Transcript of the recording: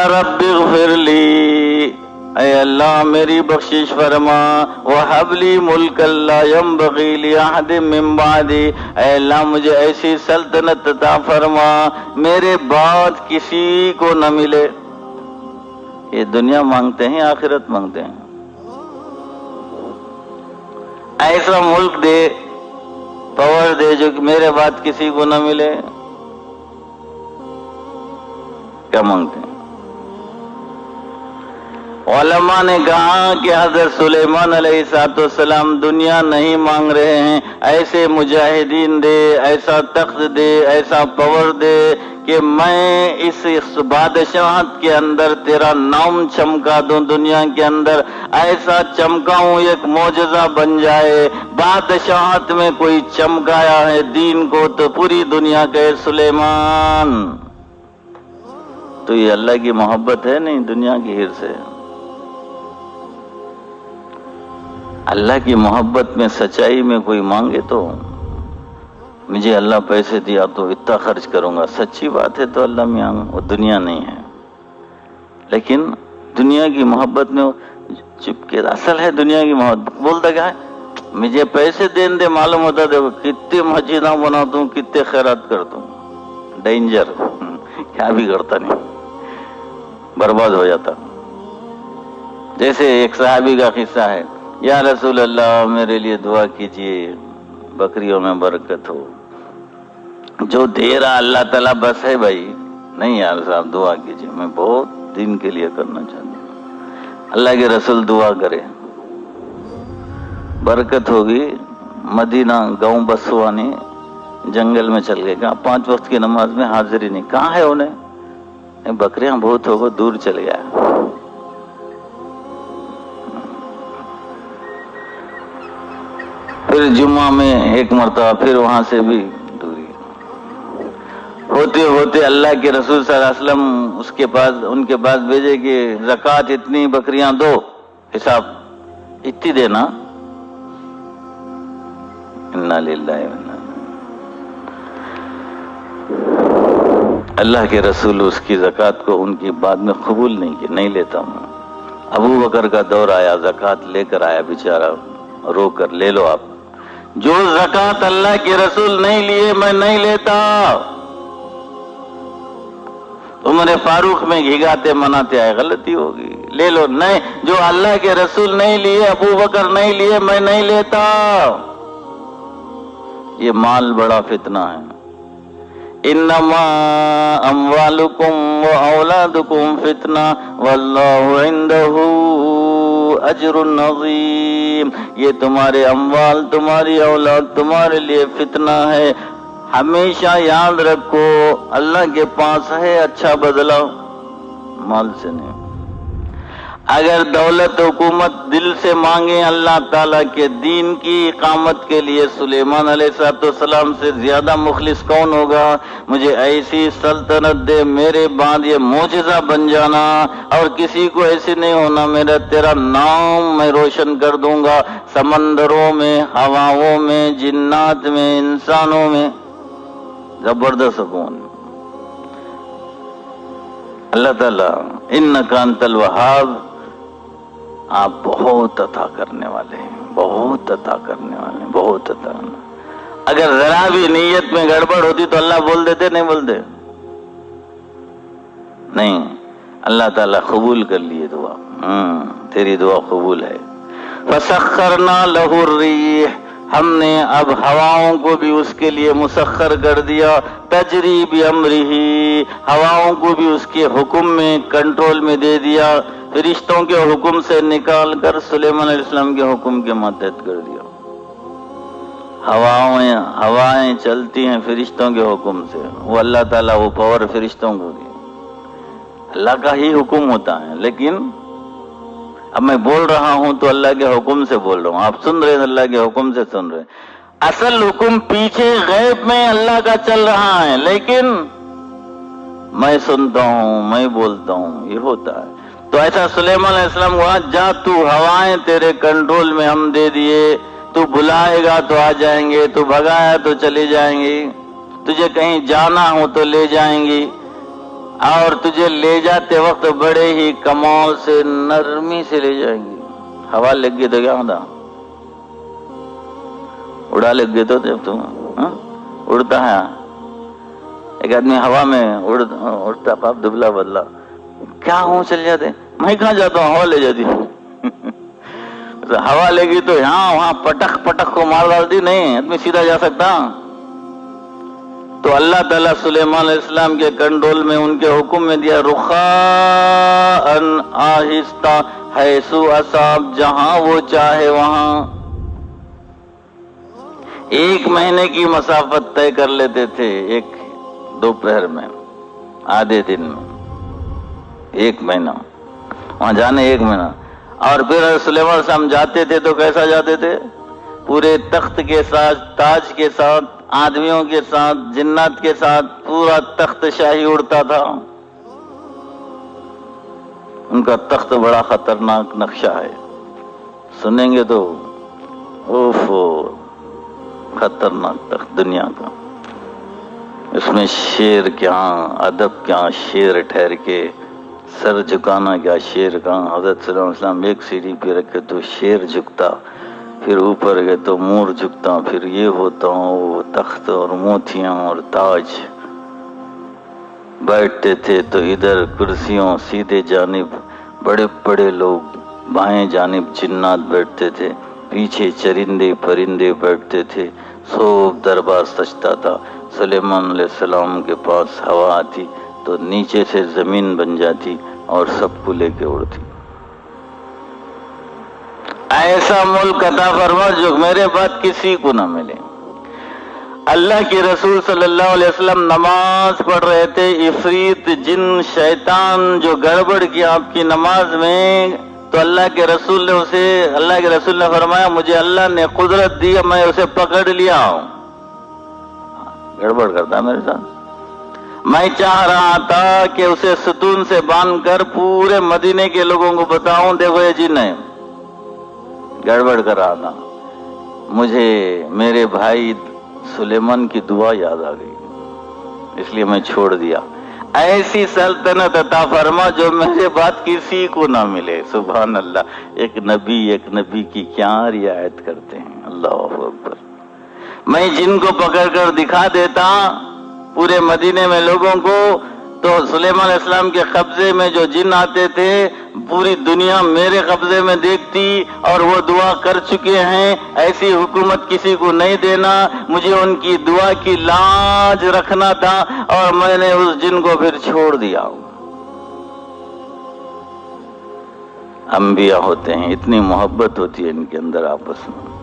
رب اغفر لی، اے اللہ میری بخشش فرما، وہب لی ملک لا ينبغی لأحد من بعدی، اے اللہ مجھے ایسی سلطنت عطا فرما میرے بعد کسی کو نہ ملے۔ یہ دنیا مانگتے ہیں، آخرت مانگتے ہیں۔ ایسا ملک دے، پاور دے جو کہ میرے بعد کسی کو نہ ملے، کیا مانگتے ہیں؟ علماء نے کہا کہ حضرت سلیمان علیہ السلام دنیا نہیں مانگ رہے ہیں، ایسے مجاہدین دے، ایسا تخت دے، ایسا پاور دے کہ میں اس بادشاہت کے اندر تیرا نام چمکا دوں، دنیا کے اندر ایسا چمکاؤں ایک معجزہ بن جائے۔ بادشاہت میں کوئی چمکایا ہے دین کو تو پوری دنیا کہے سلیمان۔ تو یہ اللہ کی محبت ہے نہیں، دنیا کی حرص ہے۔ اللہ کی محبت میں، سچائی میں کوئی مانگے تو مجھے اللہ پیسے دیا تو اتنا خرچ کروں گا، سچی بات ہے تو اللہ میں وہ دنیا نہیں ہے۔ لیکن دنیا کی محبت میں چپکے، اصل ہے دنیا کی محبت، بولتا کیا ہے، مجھے پیسے دے معلوم ہوتا دیکھو کتنے مسجدیں بناتا ہوں، کتنے خیرات کرتا ہوں، ڈینجر، کیا بھی کرتا نہیں، برباد ہو جاتا۔ جیسے ایک صحابی کا قصہ ہے، یا رسول اللہ میرے لیے دعا کیجئے بکریوں میں برکت ہو۔ جو دے رہا اللہ تعالیٰ بس ہے بھائی، نہیں یار صاحب دعا کیجئے، میں بہت دین کے لیے کرنا چاہتا ہوں۔ اللہ کے رسول دعا کرے، برکت ہوگی۔ مدینہ گاؤں بسوانی جنگل میں چل گئے، کہا 5 وقت کی نماز میں حاضری نہیں، کہاں ہے انہیں، بکریاں بہت ہو گئے، دور چل گیا۔ پھر جمعہ میں ایک مرتبہ پھر وہاں سے بھی دوری ہوتے ہوتے اللہ کے رسول صلی اللہ علیہ وسلم اس کے پاس، ان کے پاس بھیجے کہ زکوٰۃ اتنی بکریاں دو، حساب اتنی دینا۔ انا للہ و انا اللہ کے رسول اس کی زکوٰۃ کو ان کی بات میں قبول نہیں کیا، نہیں لیتا ہوں۔ ابو بکر کا دور آیا، زکوٰۃ لے کر آیا بیچارہ، رو کر لے لو آپ، جو زکوٰۃ اللہ کے رسول نہیں لیے میں نہیں لیتا۔ عمر فاروق میں گھگاتے مناتے آئے، غلطی ہوگی، لے لو، نہیں، جو اللہ کے رسول نہیں لیے، ابو بکر نہیں لیے، میں نہیں لیتا۔ یہ مال بڑا فتنہ ہے۔ انما اموالکم واولادکم فتنہ واللہ عندہ اجر عظیم، یہ تمہارے اموال، تمہاری اولاد تمہارے لیے فتنہ ہے، ہمیشہ یاد رکھو اللہ کے پاس ہے اچھا بدلہ، مال سے نہیں۔ اگر دولت حکومت دل سے مانگیں اللہ تعالیٰ کے دین کی اقامت کے لیے، سلیمان علیہ السلام سے زیادہ مخلص کون ہوگا؟ مجھے ایسی سلطنت دے، میرے بعد یہ معجزہ بن جانا، اور کسی کو ایسے نہیں ہونا، میرا تیرا نام میں روشن کر دوں گا، سمندروں میں، ہواؤں میں، جنات میں، انسانوں میں، زبردست حکومت۔ اللہ تعالیٰ انک انت الوہاب، آپ بہت عطا کرنے والے ہیں، بہت عطا کرنے والے ہیں، بہت عطا۔ اگر ذرا بھی نیت میں گڑبڑ ہوتی تو اللہ بول دیتے، نہیں بولتے؟ نہیں، اللہ تعالیٰ قبول کر لیے دعا، تیری دعا قبول ہے۔ فسخرنا لہ الریح، ہم نے اب ہواؤں کو بھی اس کے لیے مسخر کر دیا، تجری بامرہ، ہواؤں کو بھی اس کے حکم میں، کنٹرول میں دے دیا، فرشتوں کے حکم سے نکال کر سلیمان علیہ السلام کے حکم کے ماتحت کر دیا۔ ہوائیں چلتی ہیں فرشتوں کے حکم سے، وہ اللہ تعالیٰ وہ پاور فرشتوں کو دی، اللہ کا ہی حکم ہوتا ہے، لیکن اب میں بول رہا ہوں تو اللہ کے حکم سے بول رہا ہوں، آپ سن رہے ہیں اللہ کے حکم سے سن رہے ہیں۔ اصل حکم پیچھے غیب میں اللہ کا چل رہا ہے، لیکن میں سنتا ہوں، میں بولتا ہوں، یہ ہوتا ہے۔ تو ایسا سلیمان علیہ السلام ہوا، جا تو ہوائیں تیرے کنٹرول میں ہم دے دیے، تو بلائے گا تو آ جائیں گے، تو بھگایا تو چلے جائیں گے، تجھے کہیں جانا ہو تو لے جائیں گی۔ اور تجھے لے جاتے وقت بڑے ہی کمال سے نرمی سے لے جائیں گے. ہوا لگ گئی تو کیا ہوتا؟ اڑا لگ گئے تو جب تم اڑتا ہے. ایک آدمی ہوا میں اڑتا پاپ دبلا بدلا کیا ہوں چل جاتے. میں کہاں جاتا ہوں، ہوا لے جاتی. ہوا لے گی تو یہاں وہاں پٹخ پٹخ کو مار ڈالتی، نہیں آدمی سیدھا جا سکتا. تو اللہ تعالیٰ سلیمان علیہ السلام کے کنٹرول میں ان کے حکم میں دیا رخاءً آہستہ حیثو اصاب، جہاں وہ چاہے وہاں. 1 مہینے کی مسافت طے کر لیتے تھے ایک دوپہر میں، آدھے دن میں. 1 مہینہ وہاں جانے، 1 مہینہ. اور پھر سلیمان علیہ السلام جاتے تھے تو کیسا جاتے تھے؟ پورے تخت کے ساتھ، تاج کے ساتھ، آدمیوں کے ساتھ، جنات کے ساتھ، پورا تخت شاہی اڑتا تھا. ان کا تخت بڑا خطرناک نقشہ ہے، سنیں گے تو اوفو، خطرناک تخت دنیا کا. اس میں شیر کیا، ادب کیا، شیر ٹھہر کے سر جھکانا کیا، شیر کا. حضرت صلی اللہ علیہ وسلم ایک سیڑھی پہ رکھے تو شیر جھکتا، پھر اوپر گئے تو مور جھکتا، پھر یہ ہوتا وہ تخت اور موتیاں اور تاج. بیٹھتے تھے تو ادھر کرسیوں سیدھے جانب بڑے بڑے لوگ، بائیں جانب جنات بیٹھتے تھے، پیچھے چرندے پرندے بیٹھتے تھے. سب دربار سجتا تھا. سلیمان علیہ السلام کے پاس ہوا آتی تو نیچے سے زمین بن جاتی اور سب کو لے کے اڑتی. ایسا ملک عطا فرما جو میرے بعد کسی کو نہ ملے. اللہ کے رسول صلی اللہ علیہ وسلم نماز پڑھ رہے تھے، عفریت جن شیطان جو گڑبڑ کیا آپ کی نماز میں، تو اللہ کے رسول نے فرمایا مجھے اللہ نے قدرت دی، میں اسے پکڑ لیا ہوں. گڑبڑ کرتا میرے ساتھ. میں چاہ رہا تھا کہ اسے ستون سے باندھ کر پورے مدینے کے لوگوں کو بتاؤں دیکھو یہ جن ہے. گڑبڑ کر رہا تھا. مجھے میرے بھائی سلیمان کی دعا یاد آ گئی، اس لیے میں چھوڑ دیا. ایسی سلطنت عطا فرما جو میرے بعد کسی کو نہ ملے. سبحان اللہ. ایک نبی کی کیا رعایت کرتے ہیں. اللہ اکبر. میں جن کو پکڑ کر دکھا دیتا پورے مدینے میں لوگوں کو، تو سلیمان علیہ السلام کے قبضے میں جو جن آتے تھے پوری دنیا میرے قبضے میں دیکھتی، اور وہ دعا کر چکے ہیں ایسی حکومت کسی کو نہیں دینا. مجھے ان کی دعا کی لاج رکھنا تھا اور میں نے اس جن کو پھر چھوڑ دیا. انبیاء ہوتے ہیں، اتنی محبت ہوتی ہے ان کے اندر آپس میں.